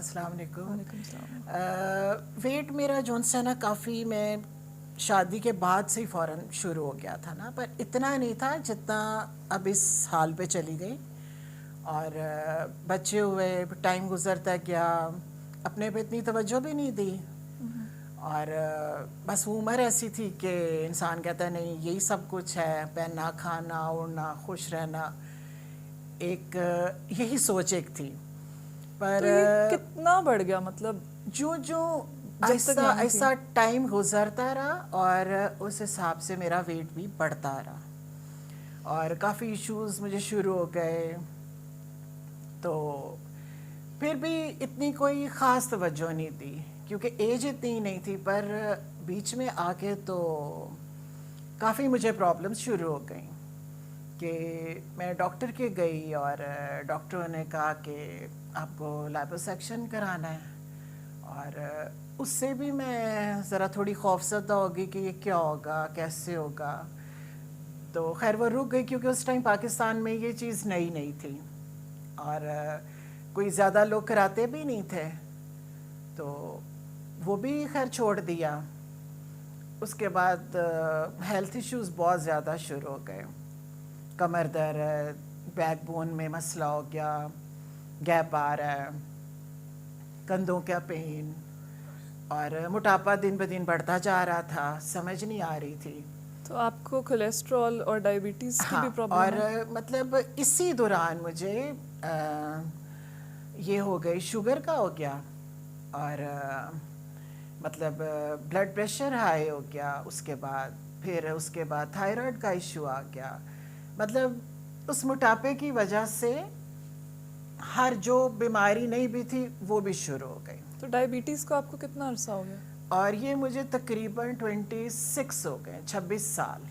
अस्सलाम वालेकुम। वालेकुम सलाम। वेट मेरा जोन सा ना काफ़ी, मैं शादी के बाद से ही फ़ौरन शुरू हो गया था ना, पर इतना नहीं था जितना अब इस हाल पे चली गई। और बच्चे हुए, टाइम गुजरता गया, अपने पे इतनी तवज्जो भी नहीं दी। और बस वो उम्र ऐसी थी कि इंसान कहता है नहीं यही सब कुछ है, पहनना खाना उड़ना खुश रहना, एक यही सोच एक थी। पर तो ये कितना बढ़ गया, मतलब जो जो जब तक ऐसा यंग थी? ऐसा टाइम गुजरता रहा और उस हिसाब से मेरा वेट भी बढ़ता रहा और काफ़ी इश्यूज मुझे शुरू हो गए। तो फिर भी इतनी कोई ख़ास तवज्जो नहीं दी क्योंकि एज इतनी नहीं थी, पर बीच में आके तो काफ़ी मुझे प्रॉब्लम्स शुरू हो गई कि मैं डॉक्टर के गई और डॉक्टरों ने कहा कि आपको लाइपोसक्शन कराना है। और उससे भी मैं ज़रा थोड़ी खौफज़दा हो गई कि ये क्या होगा, कैसे होगा। तो खैर वो रुक गई क्योंकि उस टाइम पाकिस्तान में ये चीज़ नई नहीं थी और कोई ज़्यादा लोग कराते भी नहीं थे, तो वो भी खैर छोड़ दिया। उसके बाद हेल्थ इश्यूज़ बहुत ज़्यादा शुरू हो गए, कमर दर्द, बैकबोन में मसला हो गया, गैप आ रहा है, कंधों का पेन, और मोटापा दिन ब दिन बढ़ता जा रहा था, समझ नहीं आ रही थी। तो आपको कोलेस्ट्रॉल और डायबिटीज़ की भी हाँ, प्रॉब्लम और है? मतलब इसी दौरान मुझे ये हो गई, शुगर का हो गया और मतलब ब्लड प्रेशर हाई हो गया। उसके बाद थायराइड का इशू आ गया। मतलब उस मोटापे की वजह से हर जो बीमारी नहीं भी थी वो भी शुरू हो गई। तो डायबिटीज़ को आपको कितना अरसा हो गया? और ये मुझे तकरीबन 26 हो गए, 26 साल।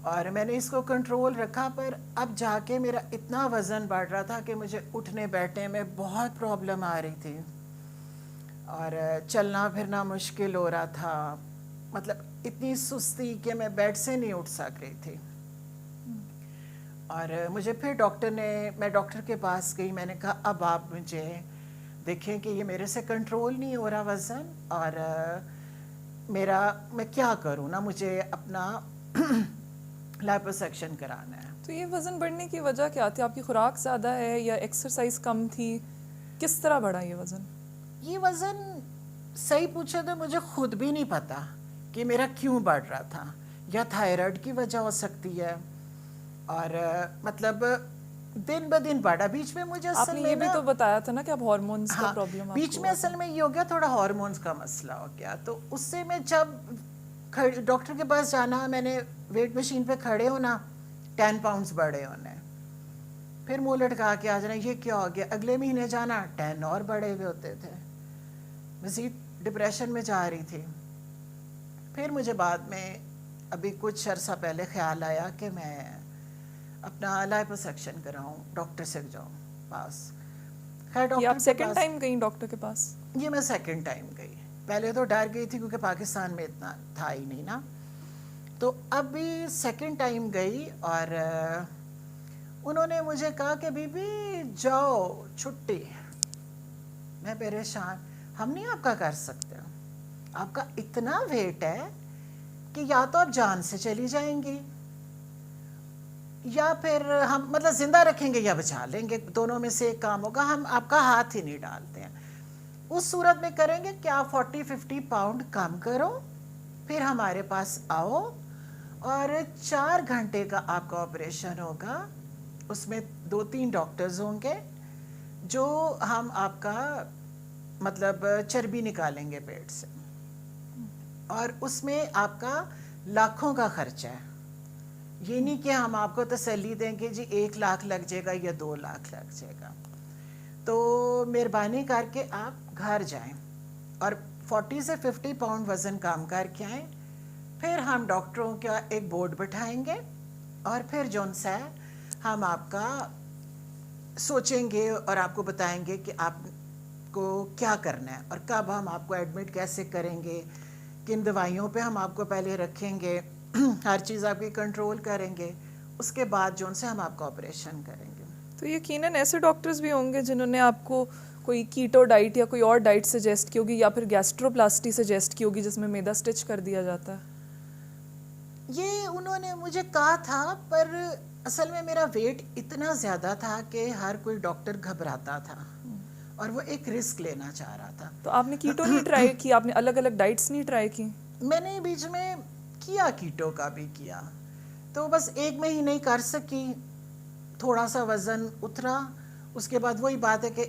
और मैंने इसको कंट्रोल रखा, पर अब जाके मेरा इतना वज़न बढ़ रहा था कि मुझे उठने बैठने में बहुत प्रॉब्लम आ रही थी और चलना फिरना मुश्किल हो रहा था। मतलब इतनी सुस्ती कि मैं बेड से नहीं उठ सक रही थी। और मुझे फिर मैं डॉक्टर के पास गई। मैंने कहा अब आप मुझे देखें कि ये मेरे से कंट्रोल नहीं हो रहा वज़न, और मैं क्या करूँ ना, मुझे अपना लाइपोसक्शन कराना है। तो ये वज़न बढ़ने की वजह क्या थी? आपकी खुराक ज़्यादा है या एक्सरसाइज कम थी? किस तरह बढ़ा ये वज़न? ये वज़न सही पूछे तो मुझे खुद भी नहीं पता कि मेरा क्यों बढ़ रहा था। या थायराइड की वजह हो सकती है, और मतलब दिन ब दिन बढ़ा। बीच में मुझे असल आपने में ये भी ना, तो बताया था ना कि आप हार्मोन्स का हाँ, प्रॉब्लम बीच आपको में हुआ असल था। में ये हो गया, थोड़ा हार्मोन्स का मसला हो गया। तो उससे मैं जब डॉक्टर के पास जाना, मैंने वेट मशीन पे खड़े होना, 10 पाउंड्स बढ़े होने, फिर मुँह लटका के आ जाना, ये क्या हो गया। अगले महीने जाना, 10 और बढ़े हुए होते थे। मज़ीद डिप्रेशन में जा रही थी। फिर मुझे बाद में अभी कुछ अर्सा पहले ख्याल आया कि मैं अपना लाइपोसक्शन कराऊं, डॉक्टर से जाऊं पास। खैर ये आप डॉक्टर के सेकंड पास, टाइम गई डॉक्टर के पास? ये मैं सेकंड टाइम गई। पहले तो डर गई थी क्योंकि पाकिस्तान में इतना था ही नहीं ना। तो अभी सेकंड टाइम गई और उन्होंने मुझे कहा कि बीबी जाओ छुट्टी। मैं परेशान, हम नहीं आपका कर सकते, आपका इतना वेट है कि या तो आप जान से चली जाएंगी या फिर हम मतलब जिंदा रखेंगे या बचा लेंगे, दोनों में से एक काम होगा, हम आपका हाथ ही नहीं डालते हैं। उस सूरत में करेंगे कि आप 40-50 पाउंड कम करो, फिर हमारे पास आओ और 4 घंटे का आपका ऑपरेशन होगा। उसमें 2-3 डॉक्टर्स होंगे जो हम आपका मतलब चर्बी निकालेंगे पेट से, और उसमें आपका लाखों का खर्चा है। ये नहीं कि हम आपको तसल्ली देंगे जी 1 लाख लग जाएगा या 2 लाख लग जाएगा। तो मेहरबानी करके आप घर जाएं और 40 से 50 पाउंड वज़न कम करके आएँ। फिर हम डॉक्टरों का एक बोर्ड बिठाएंगे और फिर जौन सा है हम आपका सोचेंगे और आपको बताएंगे कि आपको क्या करना है और कब हम आपको एडमिट कैसे करेंगे, किन दवाइयों पे हम आपको पहले रखेंगे, हर चीज़ आपकी कंट्रोल करेंगे। उसके बाद जो से हम आपका ऑपरेशन करेंगे। तो यकीनन ऐसे डॉक्टर्स भी होंगे जिन्होंने आपको کوئی کیٹو ڈائٹ یا کوئی اور ڈائٹ سجیسٹ کی ہوگی یا پھر گیسٹروپلاسٹی سجیسٹ کی ہوگی جس میں میدا اسٹچ کر دیا جاتا ہے؟ یہ انہوں نے مجھے کہا تھا، پر اصل میں میرا ویٹ اتنا زیادہ تھا کہ ہر کوئی ڈاکٹر گھبراتا تھا اور وہ ایک رسک لینا چاہ رہا تھا. تو آپ نے کیٹو نہیں ٹرائی کی؟ آپ نے الگ الگ ڈائٹس نہیں ٹرائی کی؟ میں نے بیچ میں کیا، کیٹو کا بھی کیا، تو بس 1 مہینے ہی کر سکی. تھوڑا سا وزن اترا، اس کے بعد وہی بات ہے کہ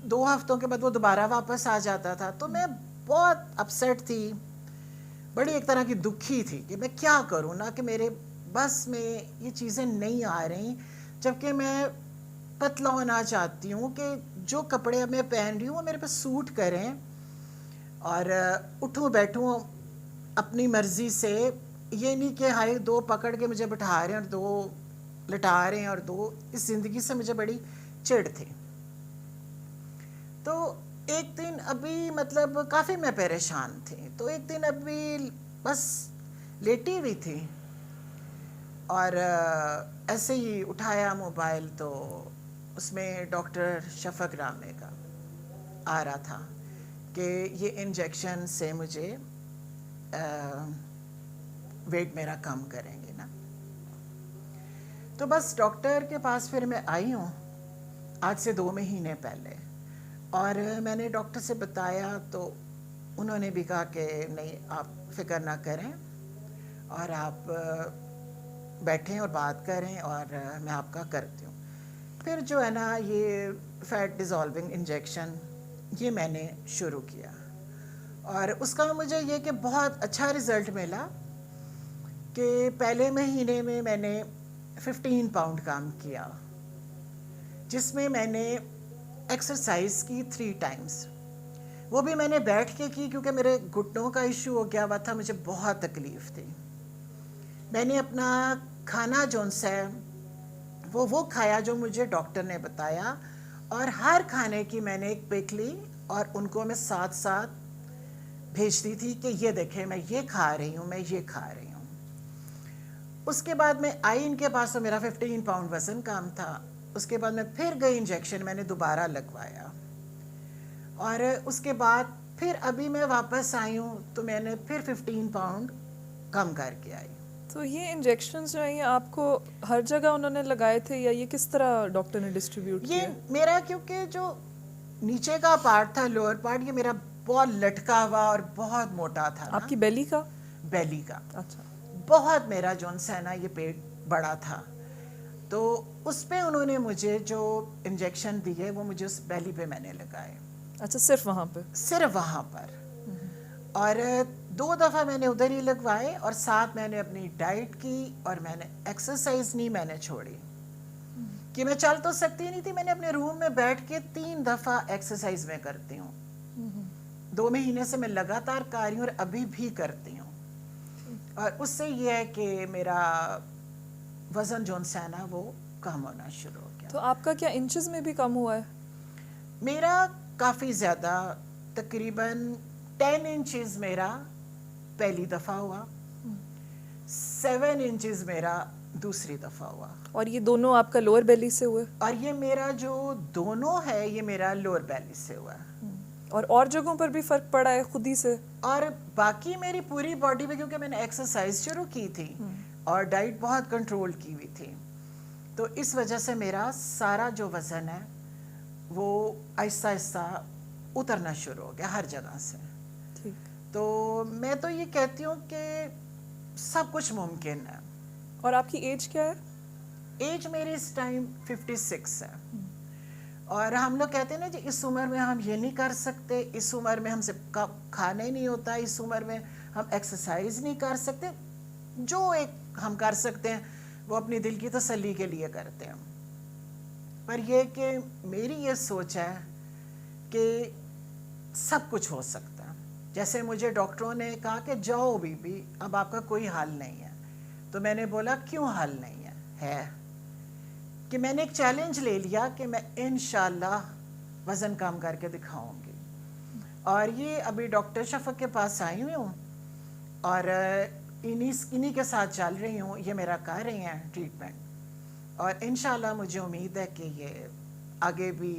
2 ہفتوں کے بعد وہ دوبارہ واپس آ جاتا تھا. تو میں بہت اپسیٹ تھی، بڑی ایک طرح کی دکھی تھی کہ میں کیا کروں نا، کہ میرے بس میں یہ چیزیں نہیں آ رہی، جبکہ میں پتلا ہونا چاہتی ہوں کہ جو کپڑے اب میں پہن رہی ہوں وہ میرے پہ سوٹ کریں اور اٹھوں بیٹھوں اپنی مرضی سے. یہ نہیں کہ ہائے 2 پکڑ کے مجھے بٹھا رہے ہیں اور 2 لٹا رہے ہیں اور 2. اس زندگی سے مجھے بڑی چڑ تھی. تو ایک دن ابھی مطلب کافی میں پریشان تھی، تو ایک دن ابھی بس لیٹی ہوئی تھی اور ایسے ہی اٹھایا موبائل، تو اس میں ڈاکٹر شفق رامے کا آ رہا تھا کہ یہ انجیکشن سے مجھے ویٹ میرا کم کریں گے نا. تو بس ڈاکٹر کے پاس پھر میں آئی ہوں آج سے 2 مہینے پہلے، اور میں نے ڈاکٹر سے بتایا تو انہوں نے بھی کہا کہ نہیں آپ فکر نہ کریں اور آپ بیٹھیں اور بات کریں اور میں آپ کا کرتی ہوں. پھر جو ہے نا یہ فیٹ ڈیزالونگ انجیکشن یہ میں نے شروع کیا، اور اس کا مجھے یہ کہ بہت اچھا رزلٹ ملا کہ پہلے مہینے میں نے 15 پاؤنڈ کم کیا، جس میں نے ایکسرسائز کی 3 ٹائمز. وہ بھی میں نے بیٹھ کے کی کیونکہ میرے گھٹنوں کا ایشو ہو گیا ہوا تھا، مجھے بہت تکلیف تھی. میں نے اپنا کھانا جون سا ہے وہ کھایا جو مجھے ڈاکٹر نے بتایا، اور ہر کھانے کی میں نے ایک پک لی اور ان کو میں ساتھ ساتھ بھیجتی تھی کہ یہ دیکھیں میں یہ کھا رہی ہوں، میں یہ کھا رہی ہوں. اس کے بعد میں آئی ان کے پاس تو میرا 15 پاؤنڈ وزن کم تھا. اس کے بعد میں پھر گئی انجیکشن میں نے دوبارہ لگوایا، اور اس کے بعد پھر ابھی میں واپس آئی ہوں تو میں نے پھر 15 پاؤنڈ کم کر کے آئی. تو یہ انجیکشنز جو ہیں یہ آپ کو ہر جگہ انہوں نے لگائے تھے یا یہ کس طرح ڈاکٹر نے ڈسٹریبیوٹ کیا؟ یہ میرا کیونکہ جو نیچے کا پارٹ تھا، لوور پارٹ، یہ میرا بہت لٹکا ہوا اور بہت موٹا تھا نا. آپ کی بیلی کا؟ بیلی کا. اچھا. بہت میرا جون سا ہے نا یہ پیٹ بڑا تھا، تو اس پہ انہوں نے مجھے جو انجیکشن دیے وہ مجھے اس بیلی پہ میں نے لگائے. اچھا، صرف وہاں پہ؟ صرف وہاں پر. اور 2 دفعہ میں نے ادھر ہی لگوائے، اور ساتھ میں نے اپنی ڈائٹ کی اور میں نے ایکسرسائز نہیں میں نے چھوڑی کہ میں چل تو سکتی نہیں تھی. میں نے اپنے روم میں بیٹھ کے 3 دفعہ ایکسرسائز میں کرتی ہوں. 2 مہینے سے میں لگاتار کر رہی ہوں اور ابھی بھی کرتی ہوں. اور اس سے یہ ہے کہ میرا وزن جون سا ہے نا وہ کم ہونا شروع ہو گیا. تو آپ کا کیا انچز میں بھی کم ہوا ہے؟ میرا کافی زیادہ، تقریباً 10 انچز میرا پہلی دفعہ ہوا، 7 انچز میرا دوسری دفعہ ہوا. اور یہ دونوں آپ کا لوور بیلی سے ہوئے؟ اور یہ میرا جو دونوں ہے یہ میرا لوور بیلی سے ہوا. اور جگہوں پر بھی فرق پڑا ہے خود ہی سے؟ اور باقی میری پوری باڈی پہ، کیونکہ میں نے ایکسرسائز شروع کی تھی اور ڈائٹ بہت کنٹرول کی ہوئی تھی، تو اس وجہ سے میرا سارا جو وزن ہے وہ آہستہ آہستہ اترنا شروع ہو گیا ہر جگہ سے. تو میں تو یہ کہتی ہوں کہ سب کچھ ممکن ہے. اور آپ کی ایج کیا ہے؟ ایج میری اس ٹائم 56 ہے. اور ہم لوگ کہتے ہیں نا جی اس عمر میں ہم یہ نہیں کر سکتے، اس عمر میں ہم سے کھانا ہی نہیں ہوتا، اس عمر میں ہم ایکسرسائز نہیں کر سکتے. جو ایک ہم کر سکتے ہیں وہ اپنی دل کی تسلی کے لیے کرتے ہیں. پر یہ کہ میری یہ سوچ ہے کہ سب کچھ ہو سکتا ہے. جیسے مجھے ڈاکٹروں نے کہا کہ جاؤ بی بی اب آپ کا کوئی حل نہیں ہے، تو میں نے بولا کیوں حل نہیں ہے کہ میں نے ایک چیلنج لے لیا کہ میں انشاءاللہ وزن کم کر کے دکھاؤں گی. اور یہ ابھی ڈاکٹر شفق کے پاس آئی ہوئی ہوں اور انہی کے ساتھ چل رہی ہوں. یہ میرا کر رہی ہیں ٹریٹمنٹ، اور انشاءاللہ مجھے امید ہے کہ یہ آگے بھی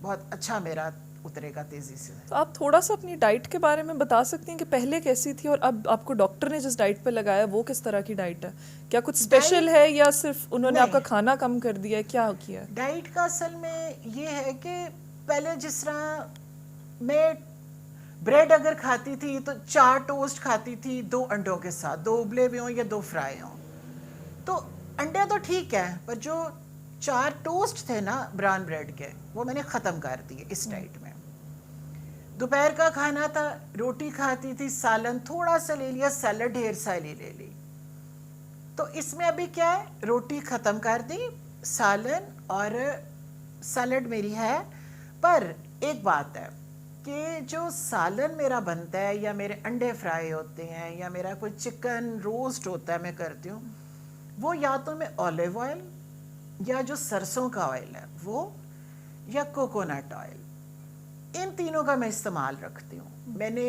बहुत अच्छा मेरा उतरेगा तेज़ी से। तो आप थोड़ा सा अपनी डाइट के बारे में बता सकती हैं कि पहले कैसी थी और अब आपको डॉक्टर ने जिस डाइट पे लगाया वो किस तरह की डाइट है? क्या कुछ स्पेशल है या सिर्फ उन्होंने नहीं। आपका खाना कम कर दिया है, क्या किया है? डाइट का असल में ये है कि पहले जिस तरह मैं ब्रेड अगर खाती थी तो 4 टोस्ट खाती थी 2 अंडों के साथ, 2 उबले हुए हों या 2 फ्राई हों। तो अंडे तो ठीक है, पर जो 4 टोस्ट थे ना ब्राउन ब्रेड के, वो मैंने ख़त्म कर दिए इस डाइट में। दोपहर का खाना था, रोटी खाती थी, सालन थोड़ा सा ले लिया, सैलड ढेर सारी ले ली। तो इसमें अभी क्या है, रोटी ख़त्म कर दी, सालन और सैलड मेरी है। पर एक बात है कि जो सालन मेरा बनता है या मेरे अंडे फ्राई होते हैं या मेरा कोई चिकन रोस्ट होता है मैं करती हूँ, वो या तो मैं ऑलिव ऑयल या जो सरसों का ऑयल है वो, या कोकोनट ऑयल, इन तीनों का मैं इस्तेमाल रखती हूँ। मैंने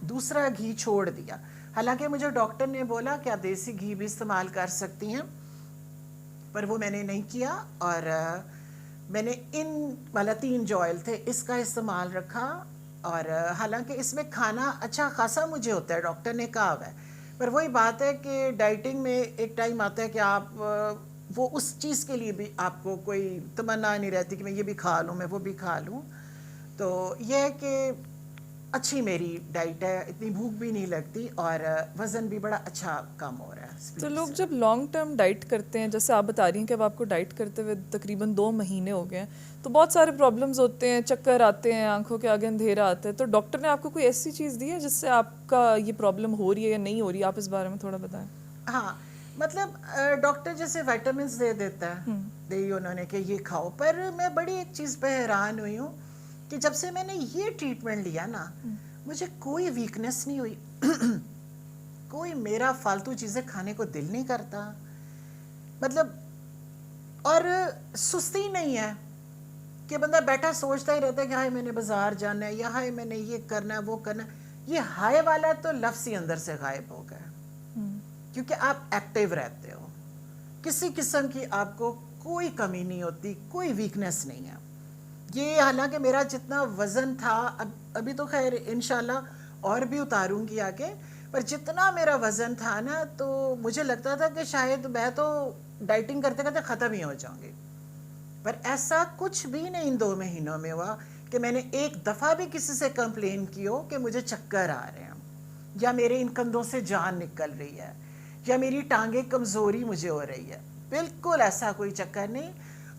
दूसरा घी छोड़ दिया, हालांकि मुझे डॉक्टर ने बोला कि आप देसी घी भी इस्तेमाल कर सकती हैं, पर वो मैंने नहीं किया। और मैंने इन वाला 3 जो ऑयल थे इसका इस्तेमाल रखा। और हालांकि इसमें खाना अच्छा खासा मुझे होता है, डॉक्टर ने कहा हुआ है, पर वही बात है कि डाइटिंग में एक टाइम आता है कि आप वो उस चीज़ के लिए भी आपको कोई तमन्ना नहीं रहती कि मैं ये भी खा लूँ, मैं वो भी खा लूँ। तो ये है कि अच्छी मेरी डाइट है, इतनी भूख भी नहीं लगती और वज़न भी बड़ा अच्छा कम हो रहा है। तो लोग जब लॉन्ग टर्म डाइट करते हैं, जैसे आप बता रही हैं कि अब आपको डाइट करते हुए तकरीबन 2 महीने हो गए हैं, तो बहुत सारे प्रॉब्लम्स होते हैं, चक्कर आते हैं, आंखों के आगे अंधेरा आता है, तो डॉक्टर ने आपको कोई ऐसी चीज़ दी है जिससे आपका ये प्रॉब्लम हो रही है या नहीं हो रही? आप इस बारे में थोड़ा बताएं। हाँ, मतलब डॉक्टर जैसे विटामिन्स दे देता है, दे उन्होंने कि ये खाओ, पर मैं बड़ी एक चीज़ पे हैरान हुई हूँ कि जब से मैंने ये ट्रीटमेंट लिया ना, मुझे कोई वीकनेस नहीं हुई कोई मेरा फालतू चीज़ें खाने को दिल नहीं करता, मतलब, और सुस्ती नहीं है कि बंदा बैठा सोचता ही रहता है कि हाय मैंने बाजार जाना है या हाय मैंने ये करना है वो करना है। ये हाय वाला तो लफ्ज़ ही अंदर से गायब हो गया, क्योंकि आप एक्टिव रहते हो, किसी किस्म की आपको कोई कमी नहीं होती, कोई वीकनेस नहीं है। ये हालांकि मेरा जितना वज़न था, अभी तो खैर इंशाल्लाह और भी उतारूंगी आगे, पर जितना मेरा वज़न था ना, तो मुझे लगता था कि शायद मैं तो डाइटिंग करते करते ख़त्म ही हो जाऊंगी। पर ऐसा कुछ भी नहीं इन 2 महीनों में हुआ कि मैंने एक दफ़ा भी किसी से कंप्लेन की हो कि मुझे चक्कर आ रहे हैं या मेरे इन कंधों से जान निकल रही है या मेरी टांगें कमज़ोरी मुझे हो रही है। बिल्कुल ऐसा कोई चक्कर नहीं।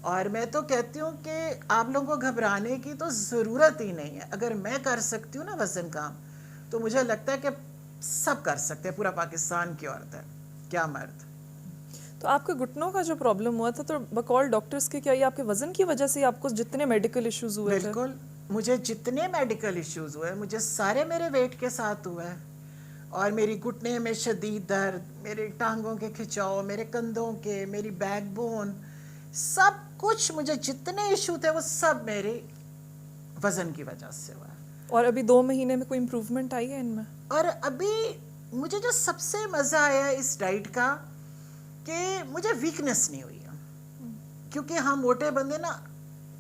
और मैं तो कहती हूँ कि आप लोगों को घबराने की तो ज़रूरत ही नहीं है। अगर मैं कर सकती हूँ ना वज़न काम, तो मुझे लगता है कि सब कर सकते हैं, पूरा पाकिस्तान की औरत है, क्या मर्द। तो आपके घुटनों का जो प्रॉब्लम हुआ था, तो बकौल डॉक्टर्स के क्या ये आपके वज़न की वजह से आपको जितने मेडिकल इश्यूज हुए थे? बिल्कुल, मुझे जितने मेडिकल इश्यूज हुए मुझे सारे मेरे वेट के साथ हुए हैं। और मेरी घुटने में शदीद दर्द, मेरे टांगों के खिंचाव, मेरे कंधों के, मेरी बैकबोन, सब कुछ, मुझे जितने इशू थे वो सब मेरे वज़न की वजह से हुआ। और अभी 2 महीने में कोई इम्प्रूवमेंट आई है इनमें? और अभी मुझे जो सबसे मज़ा आया इस डाइट का कि मुझे वीकनेस नहीं हुई है, क्योंकि हम मोटे बंदे ना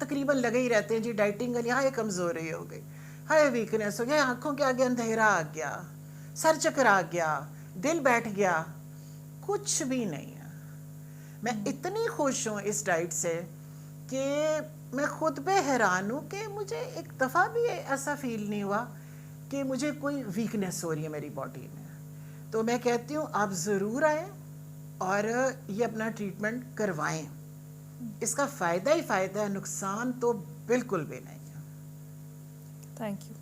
तकरीबन लगे ही रहते हैं जी डाइटिंग के लिए, हाय कमज़ोरी हो गई, हाय वीकनेस हो गया, आँखों के आगे अंधेरा आ गया, सर चक्कर आ गया, दिल बैठ गया, कुछ भी नहीं है। मैं इतनी खुश हूँ इस डाइट से कि मैं खुद पे हैरान हूँ कि मुझे एक दफ़ा भी ऐसा फील नहीं हुआ कि मुझे कोई वीकनेस हो रही है मेरी बॉडी में। तो मैं कहती हूँ आप ज़रूर आएँ और ये अपना ट्रीटमेंट करवाएं, इसका फ़ायदा ही फ़ायदा है, नुकसान तो बिल्कुल भी नहीं है। Thank you.